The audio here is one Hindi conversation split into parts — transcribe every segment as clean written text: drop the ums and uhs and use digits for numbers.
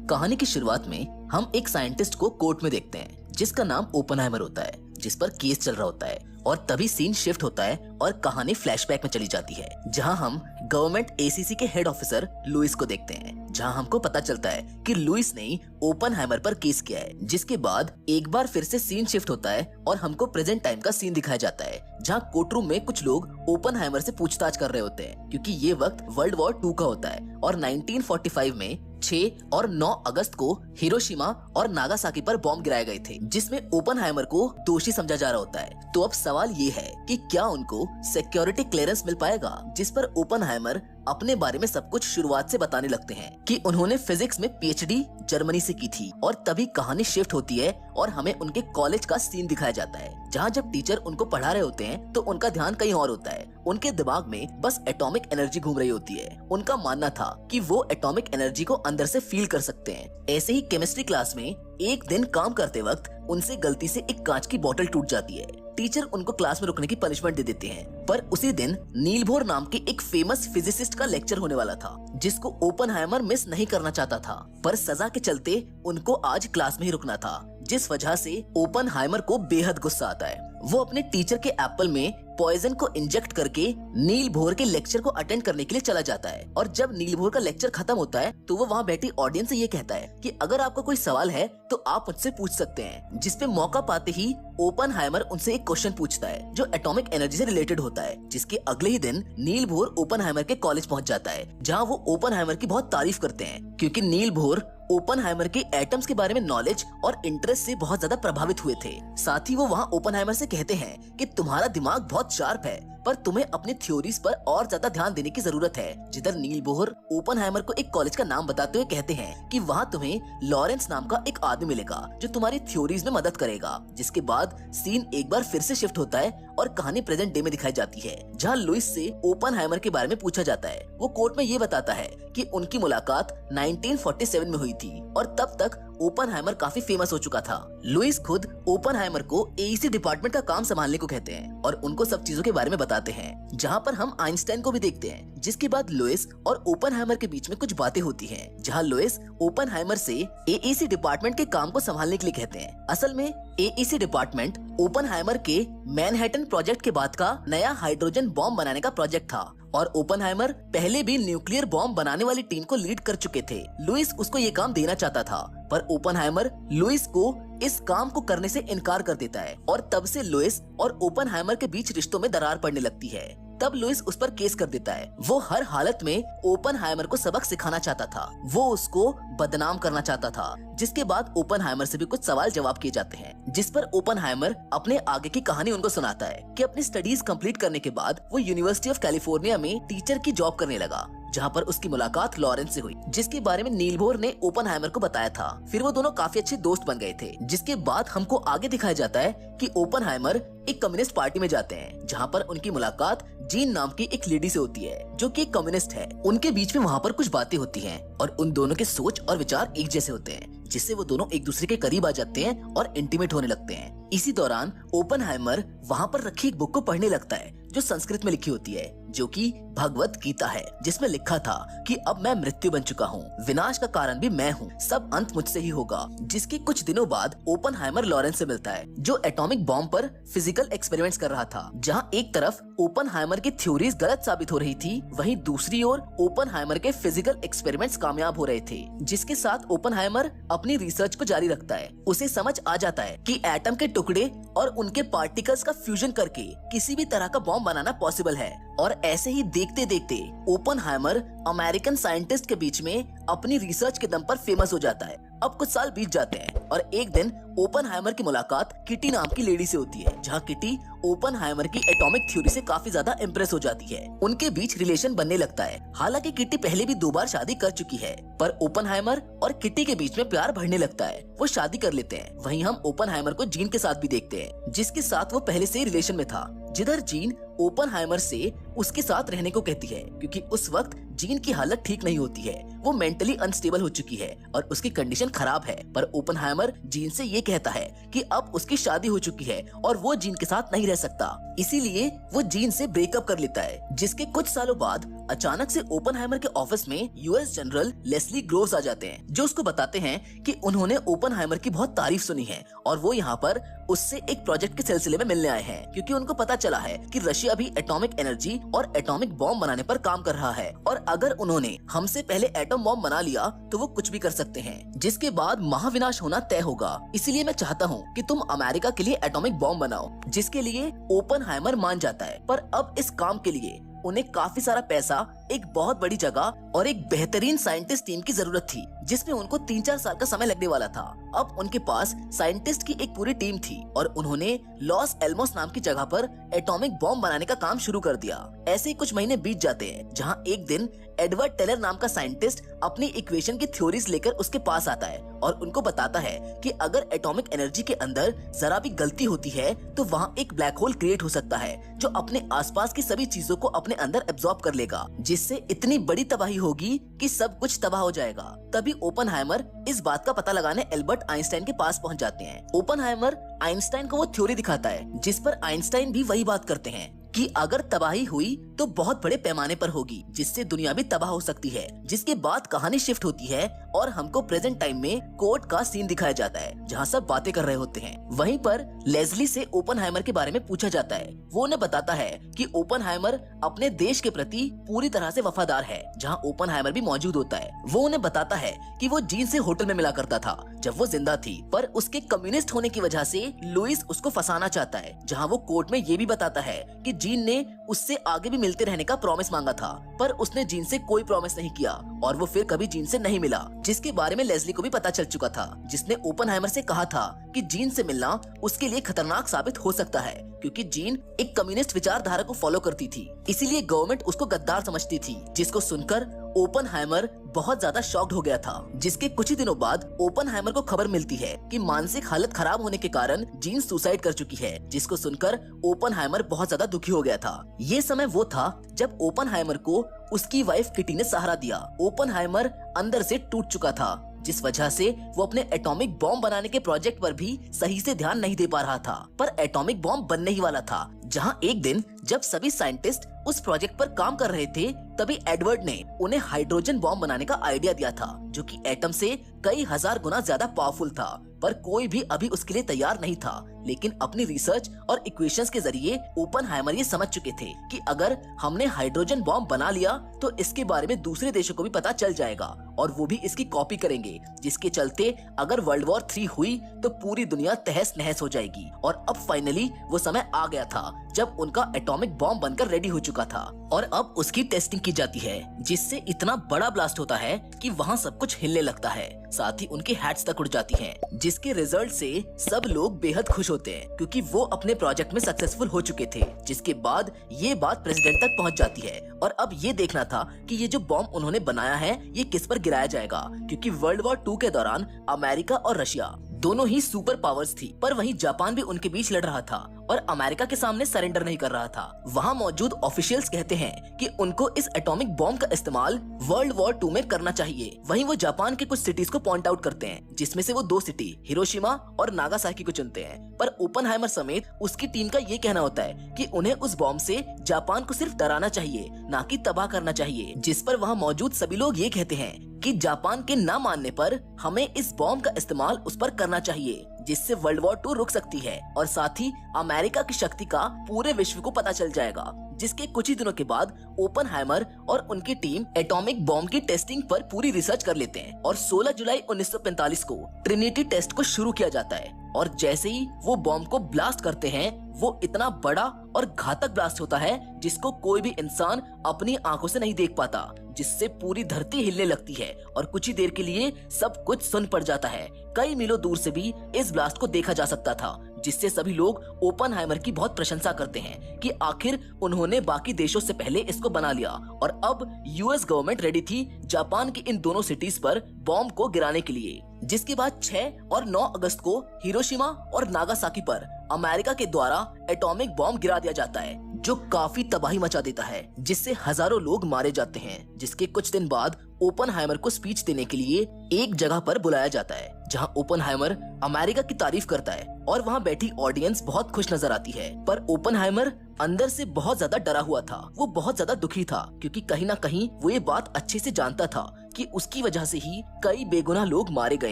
कहानी की शुरुआत में हम एक साइंटिस्ट को कोर्ट में देखते हैं जिसका नाम ओपेनहाइमर होता है, जिस पर केस चल रहा होता है। और तभी सीन शिफ्ट होता है और कहानी फ्लैशबैक में चली जाती है, जहां हम गवर्नमेंट एसीसी के हेड ऑफिसर लुइस को देखते हैं, जहां हमको पता चलता है कि लुइस ने ही ओपेनहाइमर पर केस किया है। जिसके बाद एक बार फिर से सीन शिफ्ट होता है और हमको प्रेजेंट टाइम का सीन दिखाया जाता है, जहां कोर्ट रूम में कुछ लोग ओपेनहाइमर से पूछताछ कर रहे होते हैं, क्योंकि ये वक्त वर्ल्ड वॉर 2 का होता है और 1945 में 6 और 9 अगस्त को हिरोशिमा और नागासाकी पर बॉम्ब गिराए गए थे, जिसमें ओपेनहाइमर को दोषी समझा जा रहा होता है। तो अब सवाल ये है कि क्या उनको सिक्योरिटी क्लियरेंस मिल पाएगा, जिस पर ओपेनहाइमर अपने बारे में सब कुछ शुरुआत से बताने लगते हैं कि उन्होंने फिजिक्स में पीएचडी जर्मनी से की थी। और तभी कहानी शिफ्ट होती है और हमें उनके कॉलेज का सीन दिखाया जाता है, जहां जब टीचर उनको पढ़ा रहे होते हैं तो उनका ध्यान कहीं और होता है। उनके दिमाग में बस एटॉमिक एनर्जी घूम रही होती है। उनका मानना था कि वो एटॉमिक एनर्जी को अंदर से फील कर सकते हैं। ऐसे ही केमिस्ट्री क्लास में एक दिन काम करते वक्त उनसे गलती से एक कांच की बोतल टूट जाती है। टीचर उनको क्लास में रुकने की पनिशमेंट दे देते हैं। पर उसी दिन नील बोर नाम के एक फेमस फिजिसिस्ट का लेक्चर होने वाला था, जिसको ओपेनहाइमर मिस नहीं करना चाहता था, पर सजा के चलते उनको आज क्लास में ही रुकना था, जिस वजह से ओपेनहाइमर को बेहद गुस्सा आता है। वो अपने टीचर के एप्पल में पॉइजन को इंजेक्ट करके नील बोर के लेक्चर को अटेंड करने के लिए चला जाता है। और जब नील बोर का लेक्चर खत्म होता है तो वो वहाँ बैठी ऑडियंस से ये कहता है कि अगर आपका कोई सवाल है तो आप मुझसे पूछ सकते हैं। जिसपे मौका पाते ही ओपेनहाइमर उनसे एक क्वेश्चन पूछता है जो एटॉमिक एनर्जी से रिलेटेड होता है। जिसके अगले ही दिन नील बोर ओपेनहाइमर के कॉलेज पहुंच जाता है, जहां वो ओपेनहाइमर की बहुत तारीफ करते हैं, क्योंकि नील बोर ओपेनहाइमर के एटम्स के बारे में नॉलेज और इंटरेस्ट से बहुत ज्यादा प्रभावित हुए थे। साथ ही वो वहाँ ओपेनहाइमर से कहते हैं कि तुम्हारा दिमाग बहुत शार्प है, पर तुम्हें अपनी थ्योरीज पर और ज्यादा ध्यान देने की जरूरत है। जिधर नील बोर ओपेनहाइमर को एक कॉलेज का नाम बताते हुए कहते हैं कि वहाँ तुम्हें लॉरेंस नाम का एक आदमी मिलेगा जो तुम्हारी थ्योरीज में मदद करेगा। जिसके बाद सीन एक बार फिर से शिफ्ट होता है और कहानी प्रेजेंट डे में दिखाई जाती है, जहाँ लुइस से ओपेनहाइमर के बारे में पूछा जाता है। वो कोर्ट में ये बताता है कि उनकी मुलाकात 1947 में हुई थी और तब तक ओपेनहाइमर काफी फेमस हो चुका था। लुइस खुद ओपेनहाइमर को एईसी डिपार्टमेंट का काम संभालने को कहते हैं और उनको सब चीजों के बारे में बताते हैं, जहाँ पर हम आइंस्टाइन को भी देखते हैं। जिसके बाद लुइस और ओपेनहाइमर के बीच में कुछ बातें होती हैं, जहाँ लुइस ओपेनहाइमर से एईसी डिपार्टमेंट के काम को संभालने के लिए कहते हैं। असल में एईसी डिपार्टमेंट ओपेनहाइमर के मैनहट्टन प्रोजेक्ट के बाद का नया हाइड्रोजन बॉम्ब बनाने का प्रोजेक्ट था और ओपेनहाइमर पहले भी न्यूक्लियर बॉम्ब बनाने वाली टीम को लीड कर चुके थे। लुइस उसको ये काम देना चाहता था, पर ओपेनहाइमर लुइस को इस काम को करने से इनकार कर देता है और तब से लुइस और ओपेनहाइमर के बीच रिश्तों में दरार पड़ने लगती है। तब लुइस उस पर केस कर देता है। वो हर हालत में ओपेनहाइमर को सबक सिखाना चाहता था, वो उसको बदनाम करना चाहता था। जिसके बाद ओपेनहाइमर से भी कुछ सवाल जवाब किए जाते हैं, जिस पर ओपेनहाइमर अपने आगे की कहानी उनको सुनाता है कि अपनी स्टडीज कंप्लीट करने के बाद वो यूनिवर्सिटी ऑफ कैलिफोर्निया में टीचर की जॉब करने लगा, जहाँ पर उसकी मुलाकात लॉरेंस से हुई, जिसके बारे में नील बोर ने ओपेनहाइमर को बताया था। फिर वो दोनों काफी अच्छे दोस्त बन गए थे। जिसके बाद हमको आगे दिखाया जाता है कि ओपेनहाइमर एक कम्युनिस्ट पार्टी में जाते हैं, जहाँ पर उनकी मुलाकात जीन नाम की एक लेडी से होती है जो कि एक कम्युनिस्ट है। उनके बीच में वहाँ पर कुछ बातें होती हैं और उन दोनों के सोच और विचार एक जैसे होते हैं, जिससे वो दोनों एक दूसरे के करीब आ जाते हैं और इंटीमेट होने लगते हैं। इसी दौरान ओपेनहाइमर वहाँ पर रखी एक बुक को पढ़ने लगता है जो संस्कृत में लिखी होती है, जो कि भगवत गीता है, जिसमें लिखा था कि अब मैं मृत्यु बन चुका हूँ, विनाश का कारण भी मैं हूँ, सब अंत मुझसे ही होगा। जिसके कुछ दिनों बाद ओपेनहाइमर लॉरेंस से मिलता है, जो एटॉमिक बॉम्ब पर फिजिकल एक्सपेरिमेंट्स कर रहा था, जहाँ एक तरफ ओपेनहाइमर की थ्योरीज गलत साबित हो रही थी, वहीं दूसरी ओर ओपेनहाइमर के फिजिकल एक्सपेरिमेंट्स कामयाब हो रहे थे। जिसके साथ ओपेनहाइमर अपनी रिसर्च को जारी रखता है। उसे समझ आ जाता है कि एटम के टुकड़े और उनके पार्टिकल्स का फ्यूजन करके किसी भी तरह का बॉम्ब बनाना पॉसिबल है। और ऐसे ही देखते देखते ओपेनहाइमर अमेरिकन साइंटिस्ट के बीच में अपनी रिसर्च के दम पर फेमस हो जाता है। अब कुछ साल बीत जाते हैं और एक दिन ओपेनहाइमर की मुलाकात किटी नाम की लेडी से होती है, जहाँ किटी ओपेनहाइमर की एटॉमिक थ्योरी से काफी ज्यादा इम्प्रेस हो जाती है। उनके बीच रिलेशन बनने लगता है। हालांकि किटी पहले भी 2 बार शादी कर चुकी है, पर ओपेनहाइमर और किटी के बीच में प्यार बढ़ने लगता है। वो शादी कर लेते हैं। वहीं हम ओपेनहाइमर को जीन के साथ भी देखते हैं, जिसके साथ वो पहले से ही रिलेशन में था। जिधर जीन ओपनहाइमर से उसके साथ रहने को कहती है, क्योंकि उस वक्त जीन की हालत ठीक नहीं होती है, वो मेंटली अनस्टेबल हो चुकी है और उसकी कंडीशन खराब है। पर ओपनहाइमर जीन से ये कहता है कि अब उसकी शादी हो चुकी है और वो जीन के साथ नहीं रह सकता, इसीलिए वो जीन से ब्रेकअप कर लेता है। जिसके कुछ सालों बाद अचानक से ओपनहाइमर के ऑफिस में यूएस जनरल लेस्ली ग्रोव्स आ जाते हैं, जो उसको बताते हैं कि उन्होंने ओपनहाइमर की बहुत तारीफ सुनी है और वो यहाँ पर उससे एक प्रोजेक्ट के सिलसिले में मिलने आए हैं, क्योंकि उनको पता चला है कि रशिया भी एटॉमिक एनर्जी और एटॉमिक बॉम्ब बनाने पर काम कर रहा है और अगर उन्होंने हमसे पहले एटम बॉम्ब बना लिया तो वो कुछ भी कर सकते हैं, जिसके बाद महाविनाश होना तय होगा। इसीलिए मैं चाहता हूँ कि तुम अमेरिका के लिए एटॉमिक बॉम्ब बनाओ, जिसके लिए ओपनहाइमर मान जाता है। पर अब इस काम के लिए उन्हें काफी सारा पैसा, एक बहुत बड़ी जगह और एक बेहतरीन साइंटिस्ट टीम की जरूरत थी, जिसमें उनको 3-4 साल का समय लगने वाला था। अब उनके पास साइंटिस्ट की एक पूरी टीम थी और उन्होंने लॉस एल्मोस नाम की जगह पर एटॉमिक बॉम्ब बनाने का काम शुरू कर दिया। ऐसे ही कुछ महीने बीत जाते हैं, जहां एक दिन एडवर्ड टेलर नाम का साइंटिस्ट अपनी इक्वेशन की थ्योरीज लेकर उसके पास आता है और उनको बताता है कि अगर एटॉमिक एनर्जी के अंदर जरा भी गलती होती है तो वहाँ एक ब्लैक होल क्रिएट हो सकता है, जो अपने आसपास की सभी चीजों को अपने अंदर एब्जॉर्ब कर लेगा, जिससे इतनी बड़ी तबाही होगी कि सब कुछ तबाह हो जाएगा। तभी ओपनहाइमर इस बात का पता लगाने एल्बर्ट आइंस्टाइन के पास पहुंच जाते हैं। ओपनहाइमर आइंस्टाइन को वो थ्योरी दिखाता है, जिस पर आइंस्टाइन भी वही बात करते हैं कि अगर तबाही हुई तो बहुत बड़े पैमाने पर होगी, जिससे दुनिया भी तबाह हो सकती है। जिसके बाद कहानी शिफ्ट होती है और हमको प्रेजेंट टाइम में कोर्ट का सीन दिखाया जाता है, जहां सब बातें कर रहे होते हैं। वहीं पर लेस्ली से ओपनहाइमर के बारे में पूछा जाता है। वो उन्हें बताता है कि ओपनहाइमर अपने देश के प्रति पूरी तरह से वफादार है, जहां ओपनहाइमर भी मौजूद होता है। वो उन्हें बताता है कि वो जीन से होटल में मिला करता था जब वो जिंदा थी, पर उसके कम्युनिस्ट होने की वजह से लुइस उसको फंसाना चाहता है। जहां वो कोर्ट में ये भी बताता है कि जीन ने उससे आगे भी मिलते रहने का प्रॉमिस मांगा था, पर उसने जीन से कोई प्रॉमिस नहीं किया और वो फिर कभी जीन से नहीं मिला, जिसके बारे में लेस्ली को भी पता चल चुका था, जिसने ओपनहाइमर से कहा था कि जीन से मिलना उसके लिए खतरनाक साबित हो सकता है, क्योंकि जीन एक कम्युनिस्ट विचारधारा को फॉलो करती थी, इसीलिए गवर्नमेंट उसको गद्दार समझती थी। जिसको सुनकर ओपनहाइमर बहुत ज्यादा शॉक्ड हो गया था। जिसके कुछ ही दिनों बाद ओपनहाइमर को खबर मिलती है कि मानसिक हालत खराब होने के कारण जीन सुसाइड कर चुकी है, जिसको सुनकर ओपनहाइमर बहुत ज्यादा दुखी हो गया था। ये समय वो था जब ओपनहाइमर को उसकी वाइफ किटी ने सहारा दिया। ओपनहाइमर अंदर से टूट चुका था, जिस वजह से वो अपने एटॉमिक बॉम्ब बनाने के प्रोजेक्ट पर भी सही से ध्यान नहीं दे पा रहा था। पर एटॉमिक बॉम्ब बनने ही वाला था, जहां एक दिन जब सभी साइंटिस्ट उस प्रोजेक्ट पर काम कर रहे थे, तभी एडवर्ड ने उन्हें हाइड्रोजन बॉम्ब बनाने का आइडिया दिया था, जो कि एटम से कई हजार गुना ज्यादा पावरफुल था। पर कोई भी अभी उसके लिए तैयार नहीं था, लेकिन अपनी रिसर्च और इक्वेशंस के जरिए ओपनहाइमर ये समझ चुके थे कि अगर हमने हाइड्रोजन बॉम्ब बना लिया तो इसके बारे में दूसरे देशों को भी पता चल जाएगा और वो भी इसकी कॉपी करेंगे, जिसके चलते अगर वर्ल्ड वॉर 3 हुई तो पूरी दुनिया तहस नहस हो जाएगी। और अब फाइनली वो समय आ गया था जब उनका एटॉमिक बॉम्ब बनकर रेडी हो चुका था और अब उसकी टेस्टिंग की जाती है, जिससे इतना बड़ा ब्लास्ट होता है कि वहाँ सब कुछ हिलने लगता है, साथ ही उनकी हैट्स तक उड़ जाती हैं, जिसके रिजल्ट से सब लोग बेहद खुश होते हैं, क्योंकि वो अपने प्रोजेक्ट में सक्सेसफुल हो चुके थे। जिसके बाद ये बात प्रेसिडेंट तक पहुंच जाती है और अब ये देखना था कि ये जो बॉम्ब उन्होंने बनाया है ये किस पर गिराया जाएगा, क्योंकि वर्ल्ड वॉर 2 के दौरान अमेरिका और रशिया दोनों ही सुपर पावर्स थी, पर वहीं जापान भी उनके बीच लड़ रहा था और अमेरिका के सामने सरेंडर नहीं कर रहा था। वहाँ मौजूद ऑफिशियल्स कहते हैं कि उनको इस एटॉमिक बॉम्ब का इस्तेमाल वर्ल्ड वॉर 2 में करना चाहिए। वहीं वो जापान के कुछ सिटीज को पॉइंट आउट करते हैं, जिसमें से वो 2 सिटी हिरोशिमा और नागासाकी को चुनते हैं। पर ओपनहाइमर समेत उसकी टीम का ये कहना होता है कि उन्हें उस बॉम्ब से जापान को सिर्फ डराना चाहिए, ना कि तबाह करना चाहिए। जिस पर वहाँ मौजूद सभी लोग ये कहते हैं कि जापान के ना मानने पर हमें इस बॉम्ब का इस्तेमाल उस पर करना चाहिए, जिससे वर्ल्ड वॉर 2 रुक सकती है और साथ ही अमेरिका की शक्ति का पूरे विश्व को पता चल जाएगा। जिसके कुछ ही दिनों के बाद ओपनहाइमर और उनकी टीम एटॉमिक बॉम्ब की टेस्टिंग पर पूरी रिसर्च कर लेते हैं और 16 जुलाई 1945 को ट्रिनिटी टेस्ट को शुरू किया जाता है। और जैसे ही वो बॉम्ब को ब्लास्ट करते हैं, वो इतना बड़ा और घातक ब्लास्ट होता है जिसको कोई भी इंसान अपनी आंखों से नहीं देख पाता, जिससे पूरी धरती हिलने लगती है और कुछ ही देर के लिए सब कुछ सुन पड़ जाता है। कई मीलों दूर से भी इस ब्लास्ट को देखा जा सकता था, जिससे सभी लोग ओपनहाइमर की बहुत प्रशंसा करते हैं कि आखिर उन्होंने बाकी देशों से पहले इसको बना लिया और अब यूएस गवर्नमेंट रेडी थी जापान की इन दोनों सिटीज पर बॉम्ब को गिराने के लिए। जिसके बाद 6 और 9 अगस्त को हिरोशिमा और नागासाकी पर अमेरिका के द्वारा एटॉमिक बॉम्ब गिरा दिया जाता है, जो काफी तबाही मचा देता है, जिससे हजारों लोग मारे जाते हैं। जिसके कुछ दिन बाद ओपनहाइमर को स्पीच देने के लिए एक जगह पर बुलाया जाता है, जहां ओपनहाइमर अमेरिका की तारीफ करता है और वहां बैठी ऑडियंस बहुत खुश नजर आती है। पर ओपनहाइमर अंदर से बहुत ज्यादा डरा हुआ था, वो बहुत ज्यादा दुखी था, क्योंकि कहीं ना कहीं वो ये बात अच्छे से जानता था कि उसकी वजह से ही कई बेगुनाह लोग मारे गए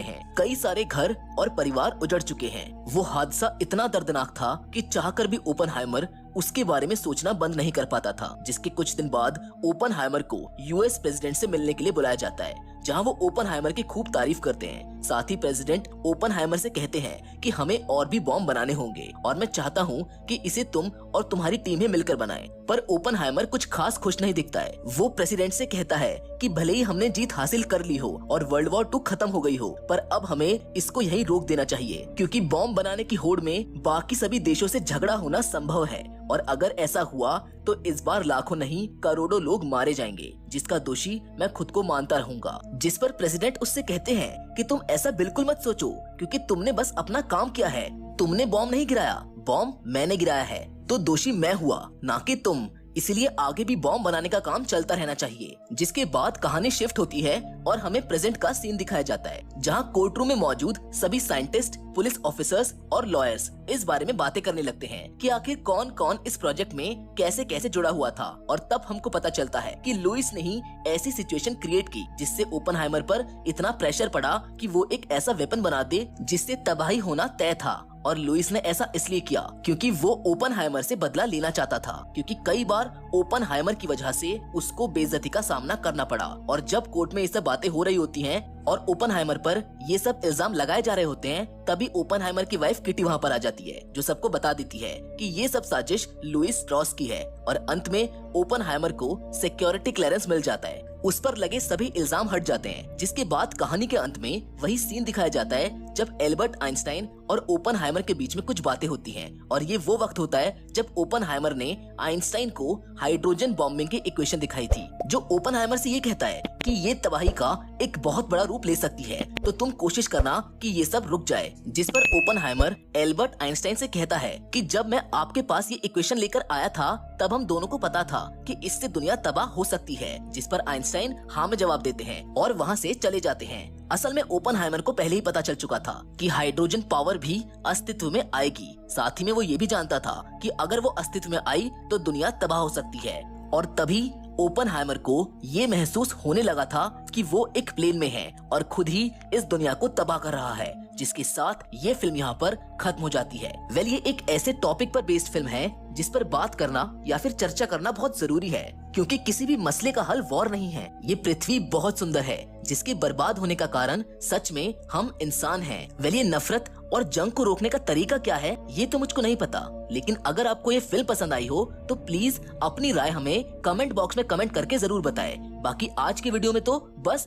हैं, कई सारे घर और परिवार उजड़ चुके हैं। वो हादसा इतना दर्दनाक था कि चाहकर भी ओपनहाइमर उसके बारे में सोचना बंद नहीं कर पाता था। जिसके कुछ दिन बाद ओपनहाइमर को यूएस प्रेसिडेंट से मिलने के लिए बुलाया जाता है, जहां वो ओपनहाइमर की खूब तारीफ करते हैं। साथ ही प्रेसिडेंट ओपनहाइमर से कहते हैं कि हमें और भी बॉम्ब बनाने होंगे और मैं चाहता हूं कि इसे तुम और तुम्हारी टीम ही मिलकर बनाएं। पर ओपनहाइमर कुछ खास खुश नहीं दिखता है। वो प्रेसिडेंट से कहता है कि भले ही हमने जीत हासिल कर ली हो और वर्ल्ड वॉर 2 खत्म हो गई हो, पर अब हमें इसको यही रोक देना चाहिए, क्योंकि बॉम्ब बनाने की होड़ में बाकी सभी देशों से झगड़ा होना संभव है और अगर ऐसा हुआ तो इस बार लाखों नहीं करोड़ों लोग मारे जाएंगे, जिसका दोषी मैं खुद को मानता रहूंगा। जिस पर प्रेसिडेंट उससे कहते हैं कि तुम ऐसा बिल्कुल मत सोचो, क्योंकि तुमने बस अपना काम किया है, तुमने बॉम्ब नहीं गिराया, बॉम्ब मैंने गिराया है, तो दोषी मैं हुआ, ना कि तुम। इसलिए आगे भी बॉम्ब बनाने का काम चलता रहना चाहिए। जिसके बाद कहानी शिफ्ट होती है और हमें प्रेजेंट का सीन दिखाया जाता है, जहां कोर्ट रूम में मौजूद सभी साइंटिस्ट, पुलिस ऑफिसर्स और लॉयर्स इस बारे में बातें करने लगते हैं कि आखिर कौन कौन इस प्रोजेक्ट में कैसे कैसे जुड़ा हुआ था। और तब हमको पता चलता है कि लुइस ने ही ऐसी सिचुएशन क्रिएट की जिससे ओपनहाइमर पर इतना प्रेशर पड़ा कि वो एक ऐसा वेपन बना दे जिससे तबाही होना तय था। और लुइस ने ऐसा इसलिए किया क्योंकि वो ओपनहाइमर से बदला लेना चाहता था, क्योंकि कई बार ओपनहाइमर की वजह से उसको बेइज्जती का सामना करना पड़ा। और जब कोर्ट में ये सब बातें हो रही होती हैं और ओपनहाइमर पर ये सब इल्जाम लगाए जा रहे होते हैं, तभी ओपनहाइमर की वाइफ किटी वहाँ पर आ जाती है, जो सबको बता देती है कि ये सब साजिश लुइस स्ट्रॉस की है। और अंत में ओपनहाइमर को सिक्योरिटी क्लियरेंस मिल जाता है, उस पर लगे सभी इल्जाम हट जाते हैं। जिसके बाद कहानी के अंत में वही सीन दिखाया जाता है जब एल्बर्ट आइंस्टाइन और ओपनहाइमर के बीच में कुछ बातें होती हैं। और ये वो वक्त होता है जब ओपनहाइमर ने आइंस्टाइन को हाइड्रोजन बॉम्बिंग की इक्वेशन दिखाई थी, जो ओपनहाइमर से ये कहता है कि ये तबाही का एक बहुत बड़ा रूप ले सकती है, तो तुम कोशिश करना कि ये सब रुक जाए। जिस पर ओपनहाइमर एल्बर्ट आइंस्टाइन से कहता है कि जब मैं आपके पास ये इक्वेशन लेकर आया था तब हम दोनों को पता था कि इससे दुनिया तबाह हो सकती है। जिस पर आइंस्टाइन हाँ में जवाब देते हैं और वहाँ से चले जाते हैं। असल में ओपनहाइमर को पहले ही पता चल चुका था कि हाइड्रोजन पावर भी अस्तित्व में आएगी। साथ ही में वो ये भी जानता था कि अगर वो अस्तित्व में आई तो दुनिया तबाह हो सकती है। और तभी ओपनहाइमर को ये महसूस होने लगा था कि वो एक प्लेन में है और खुद ही इस दुनिया को तबाह कर रहा है। जिसके साथ ये फिल्म यहाँ पर खत्म हो जाती है। वेल, ये एक ऐसे टॉपिक पर बेस्ड फिल्म है जिस पर बात करना या फिर चर्चा करना बहुत जरूरी है, क्योंकि किसी भी मसले का हल वॉर नहीं है। ये पृथ्वी बहुत सुंदर है जिसके बर्बाद होने का कारण सच में हम इंसान हैं। वेल, ये नफरत और जंग को रोकने का तरीका क्या है ये तो मुझको नहीं पता, लेकिन अगर आपको ये फिल्म पसंद आई हो तो प्लीज अपनी राय हमें कमेंट बॉक्स में कमेंट करके जरूर बताएं। बाकी आज की वीडियो में तो बस